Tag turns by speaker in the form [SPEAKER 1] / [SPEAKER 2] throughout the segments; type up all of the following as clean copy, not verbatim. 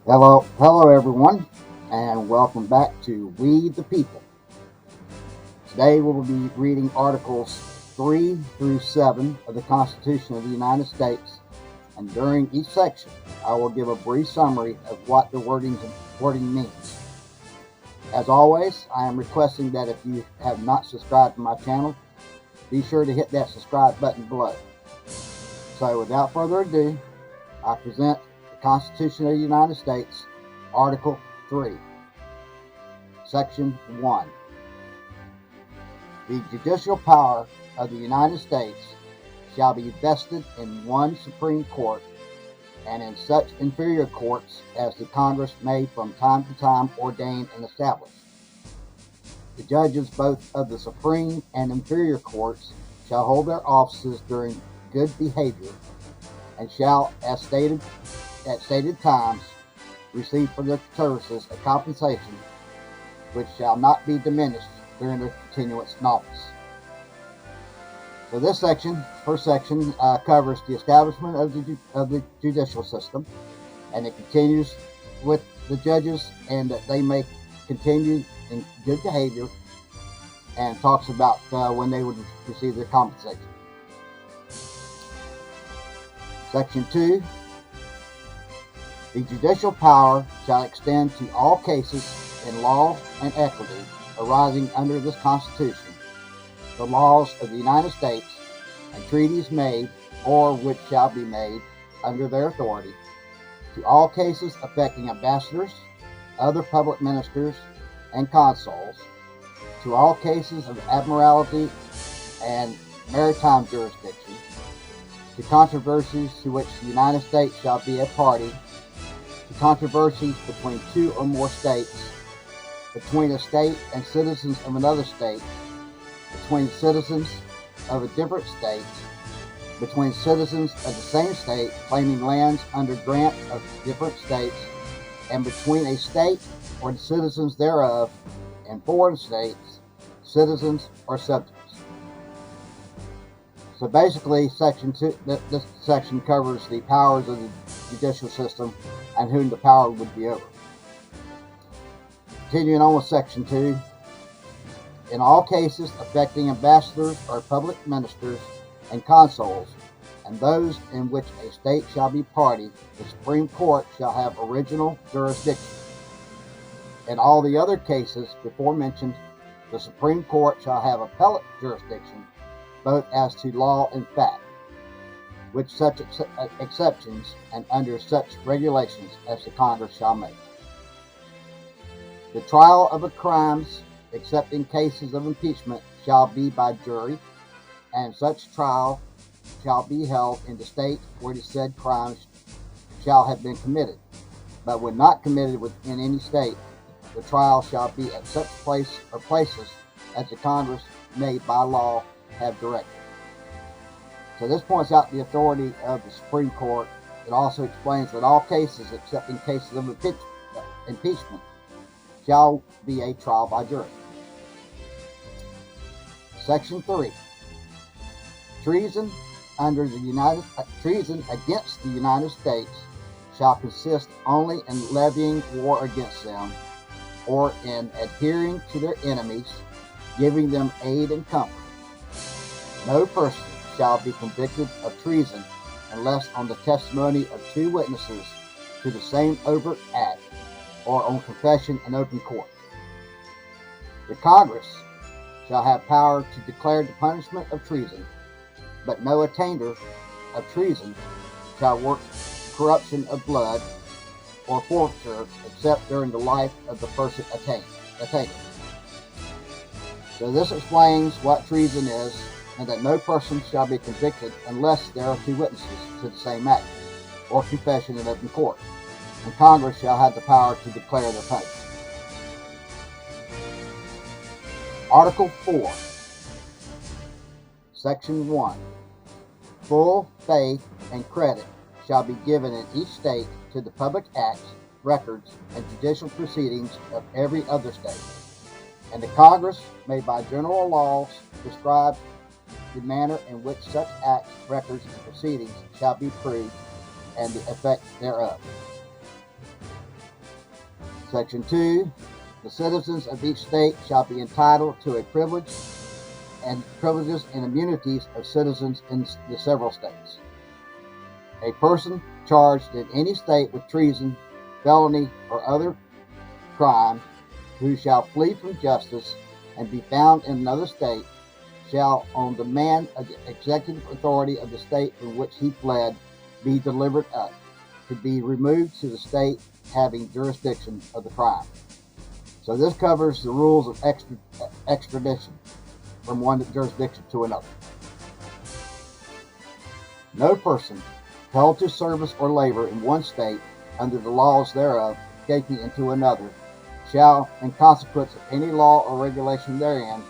[SPEAKER 1] Hello everyone, and welcome back to We the People. Today we will be reading Articles 3 through 7 of the Constitution of the United States, and during each section I will give a brief summary of what the wording means. As always, I am requesting that if you have not subscribed to my channel, be sure to hit that subscribe button below. So without further ado, I present the Constitution of the United States, Article 3, Section 1. The judicial power of the United States shall be vested in one Supreme Court and in such inferior courts as the Congress may from time to time ordain and establish. The judges both of the Supreme and inferior courts shall hold their offices during good behavior and shall, at stated times, receive for their services a compensation which shall not be diminished during their continuance in office. So this first section, covers the establishment of the judicial system, and it continues with the judges and that they may continue in good behavior, and talks about when they would receive their compensation. Section 2. The judicial power shall extend to all cases in law and equity arising under this Constitution, the laws of the United States, and treaties made or which shall be made under their authority, to all cases affecting ambassadors, other public ministers, and consuls, to all cases of admiralty and maritime jurisdiction, to controversies to which the United States shall be a party, to controversies between two or more states, between a state and citizens of another state, between citizens of a different state, between citizens of the same state claiming lands under grant of different states, and between a state or the citizens thereof and foreign states, citizens or subjects. So basically, this section covers the powers of the judicial system and whom the power would be over. Continuing on with Section 2. In all cases affecting ambassadors or public ministers and consuls, and those in which a state shall be party, the Supreme Court shall have original jurisdiction. In all the other cases before mentioned, the Supreme Court shall have appellate jurisdiction, both as to law and fact, with such exceptions and under such regulations as the Congress shall make. The trial of crimes, except in cases of impeachment, shall be by jury, and such trial shall be held in the state where the said crimes shall have been committed, but when not committed within any state, the trial shall be at such place or places as the Congress may by law have directed. So this points out the authority of the Supreme Court. It also explains that all cases, except in cases of impeachment, shall be a trial by jury. Section 3. Treason against the United States shall consist only in levying war against them, or in adhering to their enemies, giving them aid and comfort. No person shall be convicted of treason unless on the testimony of two witnesses to the same overt act, or on confession in open court. The Congress shall have power to declare the punishment of treason, but no attainder of treason shall work corruption of blood or forfeiture except during the life of the person attainted. So this explains what treason is, and that no person shall be convicted unless there are two witnesses to the same act, or confession in open court, and Congress shall have the power to declare their punishment. Article 4, Section 1. Full faith and credit shall be given in each state to the public acts, records, and judicial proceedings of every other state, and the Congress may by general laws prescribe the manner in which such acts, records, and proceedings shall be proved, and the effect thereof. Section 2. The citizens of each state shall be entitled to a privileges and immunities of citizens in the several states. A person charged in any state with treason, felony, or other crime, who shall flee from justice and be found in another state, shall, on demand of the executive authority of the state in which he fled, be delivered up, to be removed to the state having jurisdiction of the crime. So this covers the rules of extradition from one jurisdiction to another. No person held to service or labor in one state under the laws thereof, escaping into another, shall, in consequence of any law or regulation therein,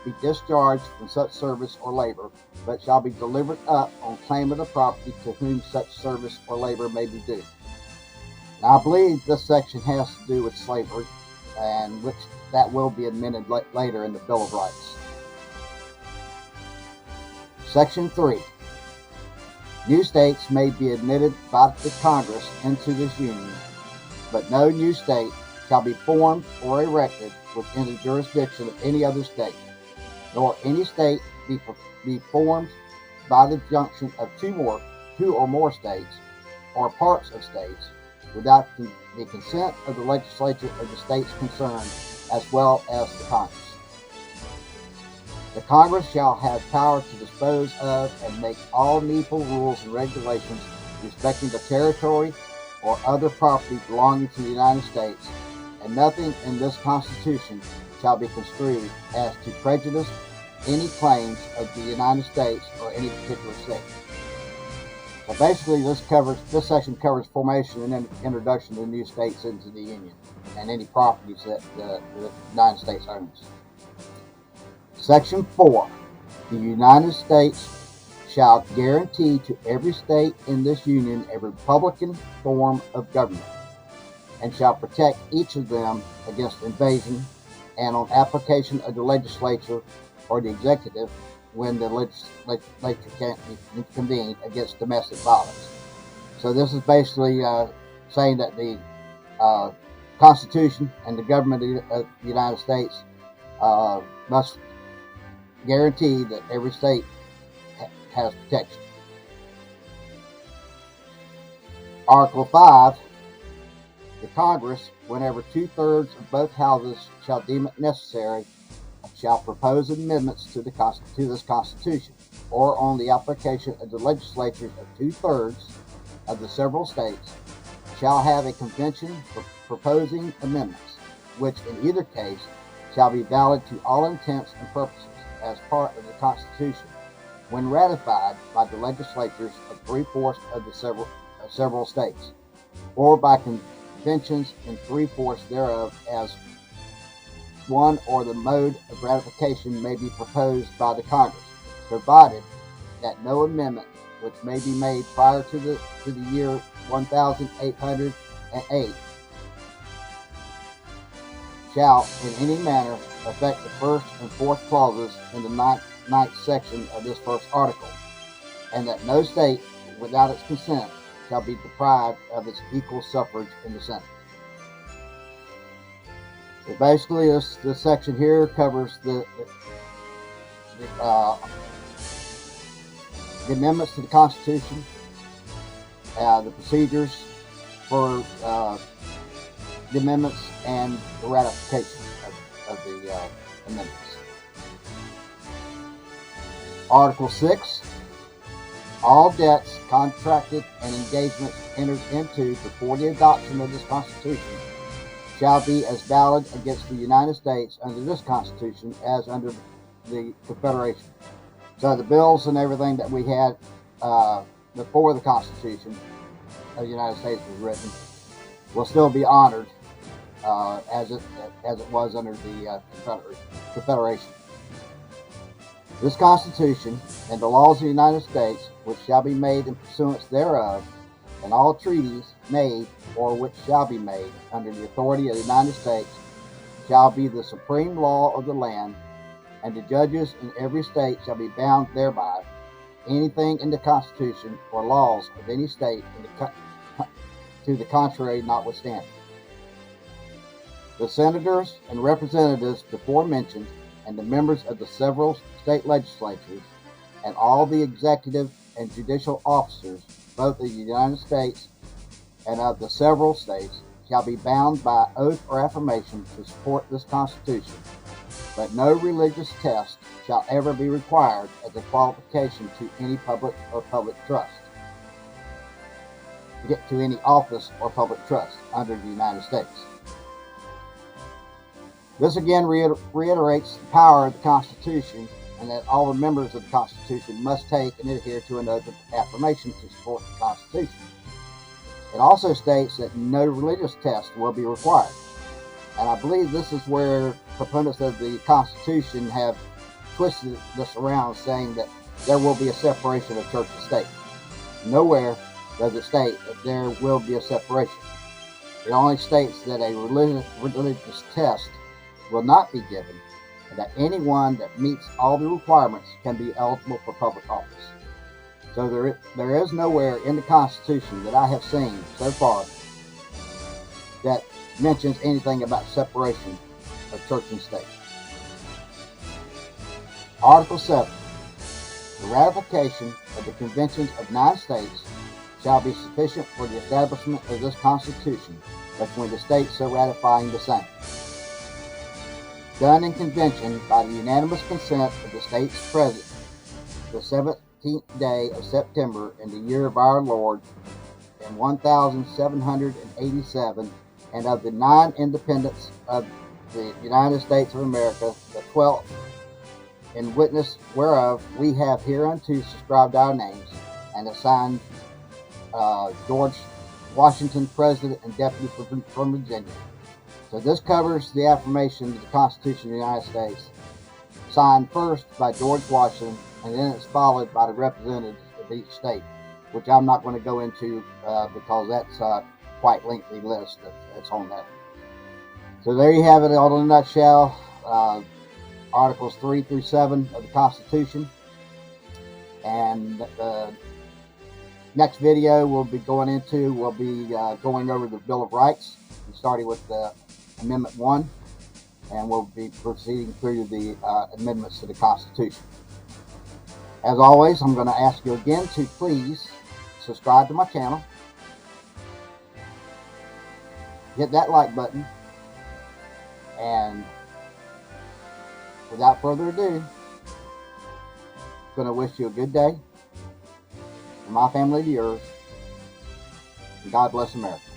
[SPEAKER 1] be discharged from such service or labor, but shall be delivered up on claim of the property to whom such service or labor may be due. Now, I believe this section has to do with slavery, and which that will be amended later in the Bill of Rights. Section 3. New states may be admitted by the Congress into this Union, but no new state shall be formed or erected within the jurisdiction of any other state, nor any state be formed by the junction of two or more states, or parts of states, without the consent of the legislature of the states concerned, as well as the Congress. The Congress shall have power to dispose of and make all needful rules and regulations respecting the territory or other property belonging to the United States, and nothing in this Constitution shall be construed as to prejudice any claims of the United States or any particular state. So basically, this section covers formation and introduction of new states into the Union and any properties that the United States owns. Section 4. The United States shall guarantee to every state in this Union a republican form of government, and shall protect each of them against invasion, and on application of the legislature or the executive, when the legislature can't be convened, against domestic violence. So this is basically saying that the Constitution and the government of the United States must guarantee that every state has protection. Article 5. The Congress, whenever 2/3 of both houses shall deem it necessary, shall propose amendments to this Constitution, or on the application of the legislatures of 2/3 of the several states, shall have a convention for proposing amendments, which in either case shall be valid to all intents and purposes as part of the Constitution, when ratified by the legislatures of 3/4 of the several states, or by conventions in 3/4 thereof, as one or the mode of ratification may be proposed by the Congress, provided that no amendment which may be made prior to the year 1808 shall in any manner affect the first and fourth clauses in the ninth section of this first article, and that no state, without its consent, shall be deprived of its equal suffrage in the Senate. So basically, this section here covers the amendments to the Constitution, the procedures for the amendments, and the ratification of the amendments. Article 6. All debts contracted and engagements entered into before the adoption of this Constitution shall be as valid against the United States under this Constitution as under the Confederation. So the bills and everything that we had before the Constitution of the United States was written will still be honored as it was under the Confederation. This Constitution and the laws of the United States, which shall be made in pursuance thereof, and all treaties made or which shall be made under the authority of the United States, shall be the supreme law of the land, and the judges in every state shall be bound thereby. Anything in the Constitution or laws of any state to the contrary notwithstanding. The senators and representatives before mentioned, and the members of the several state legislatures, and all the executive and judicial officers, both of the United States and of the several states, shall be bound by oath or affirmation to support this Constitution, but no religious test shall ever be required as a qualification to any public or public trust, to get to any office or public trust under the United States. This again reiterates the power of the Constitution, and that all the members of the Constitution must take and adhere to an oath of affirmation to support the Constitution. It also states that no religious test will be required. And I believe this is where proponents of the Constitution have twisted this around, saying that there will be a separation of church and state. Nowhere does it state that there will be a separation. It only states that a religious test will not be given, and that anyone that meets all the requirements can be eligible for public office. So there is nowhere in the Constitution that I have seen so far that mentions anything about separation of church and state. Article 7. The ratification of the conventions of 9 states shall be sufficient for the establishment of this Constitution between the states so ratifying the same. Done in convention by the unanimous consent of the states present, the 17th day of September in the year of our Lord in 1787, and of the 9 independents of the United States of America, the 12th, in witness whereof we have hereunto subscribed our names, and assigned George Washington, President and Deputy from Virginia. So this covers the affirmation of the Constitution of the United States, signed first by George Washington, and then it's followed by the representatives of each state, which I'm not going to go into because that's a quite lengthy list that's on there. So there you have it all in a nutshell. Articles 3 through 7 of the Constitution. And the next video we'll be going over the Bill of Rights, starting with Amendment 1, and we'll be proceeding through the amendments to the Constitution. As always, I'm going to ask you again to please subscribe to my channel, hit that like button, and without further ado, I'm going to wish you a good day, from my family to yours, and God bless America.